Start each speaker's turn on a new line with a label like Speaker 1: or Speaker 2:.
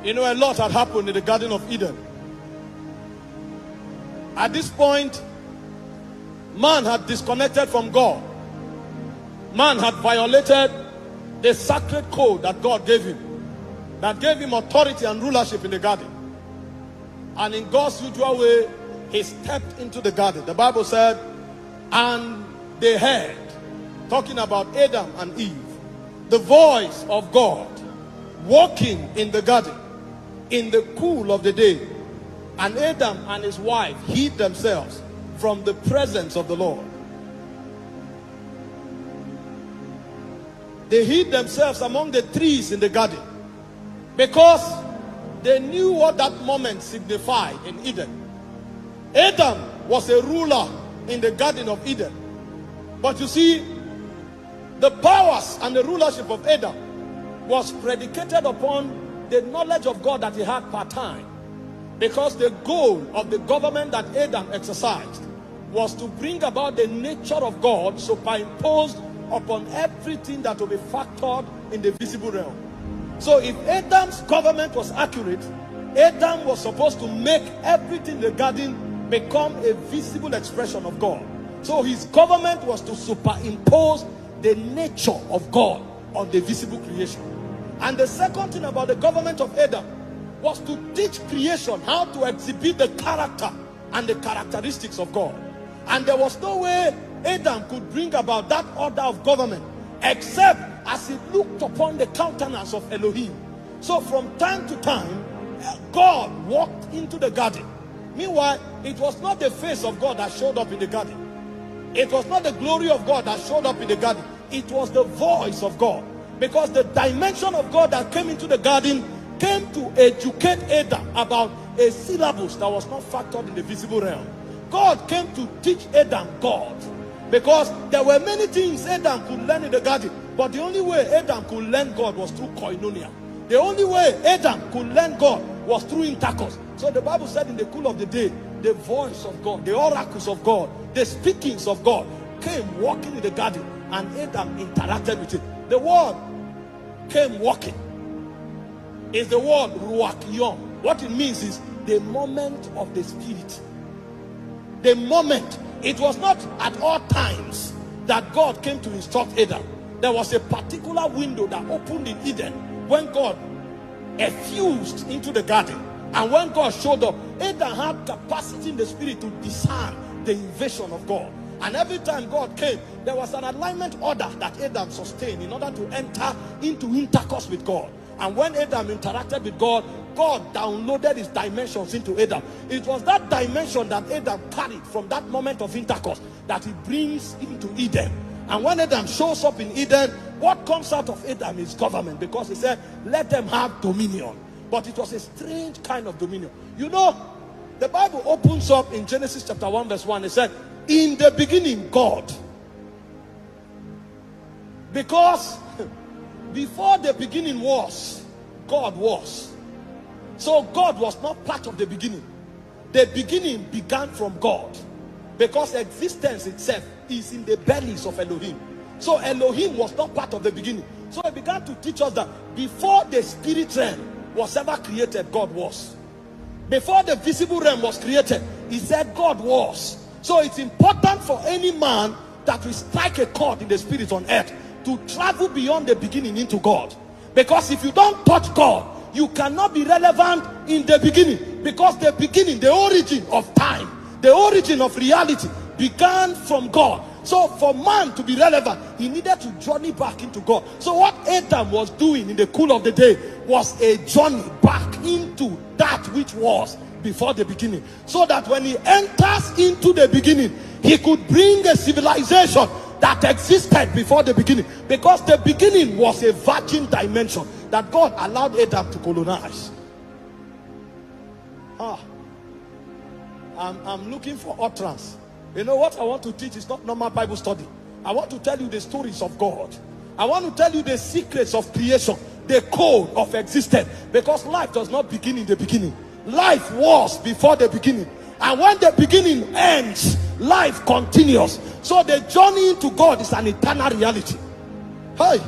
Speaker 1: You know, a lot had happened in the Garden of Eden. At this point, man had disconnected from God. Man had violated the sacred code that God gave him, that gave him authority and rulership in the garden. And in God's usual way, he stepped into the garden. The Bible said, and they heard, talking about Adam and Eve, the voice of God walking in the garden in the cool of the day. And Adam and his wife hid themselves from the presence of the Lord. They hid themselves among the trees in the garden because they knew what that moment signified in Eden. Adam was a ruler in the Garden of Eden. But you see, the powers and the rulership of Adam was predicated upon the knowledge of God that he had part time. Because the goal of the government that Adam exercised was to bring about the nature of God superimposed upon everything that will be factored in the visible realm. So if Adam's government was accurate, Adam was supposed to make everything in the garden become a visible expression of God. So his government was to superimpose the nature of God on the visible creation. And the second thing about the government of Adam was to teach creation how to exhibit the character and the characteristics of God. And there was no way Adam could bring about that order of government except as he looked upon the countenance of Elohim. So from time to time, God walked into the garden. Meanwhile, it was not the face of God that showed up in the garden. It was not the glory of God that showed up in the garden. It was the voice of God. Because the dimension of God that came into the garden came to educate Adam about a syllabus that was not factored in the visible realm. God came to teach Adam God. Because there were many things Adam could learn in the garden. But the only way Adam could learn God was through koinonia. The only way Adam could learn God was through intercourse. So the Bible said in the cool of the day, the voice of God, the oracles of God, the speakings of God came walking in the garden, and Adam interacted with it. The word came walking is the word ruach yom. What it means is the moment of the spirit. The moment. It was not at all times that God came to instruct Adam. There was a particular window that opened in Eden when God effused into the garden. And when God showed up, Adam had capacity in the spirit to discern the invasion of God. And every time God came, there was an alignment order that Adam sustained in order to enter into intercourse with God. And when Adam interacted with God, God downloaded his dimensions into Adam. It was that dimension that Adam carried from that moment of intercourse that he brings into Eden. And when Adam shows up in Eden, what comes out of Adam is government, because he said, let them have dominion. But it was a strange kind of dominion. You know, the Bible opens up in Genesis chapter 1 verse 1. It said, in the beginning, God. Because before the beginning was, God was. So God was not part of the beginning. The beginning began from God. Because existence itself is in the bellies of Elohim. So Elohim was not part of the beginning. So he began to teach us that before the spirit realm was ever created, God was. Before the visible realm was created, he said God was. So it's important for any man that will strike a chord in the spirit on earth to travel beyond the beginning into God. Because if you don't touch God, you cannot be relevant in the beginning. Because the beginning, the origin of time, the origin of reality began from God. So for man to be relevant, he needed to journey back into God. So what Adam was doing in the cool of the day was a journey back into that which was before the beginning. So that when he enters into the beginning, he could bring a civilization that existed before the beginning. Because the beginning was a virgin dimension that God allowed Adam to colonize. I'm looking for utterance. You know what I want to teach is not normal Bible study. I want to tell you the stories of God. I want to tell you the secrets of creation, the code of existence. Because life does not begin in the beginning. Life was before the beginning. And when the beginning ends, life continues. So the journey into God is an eternal reality. Hey,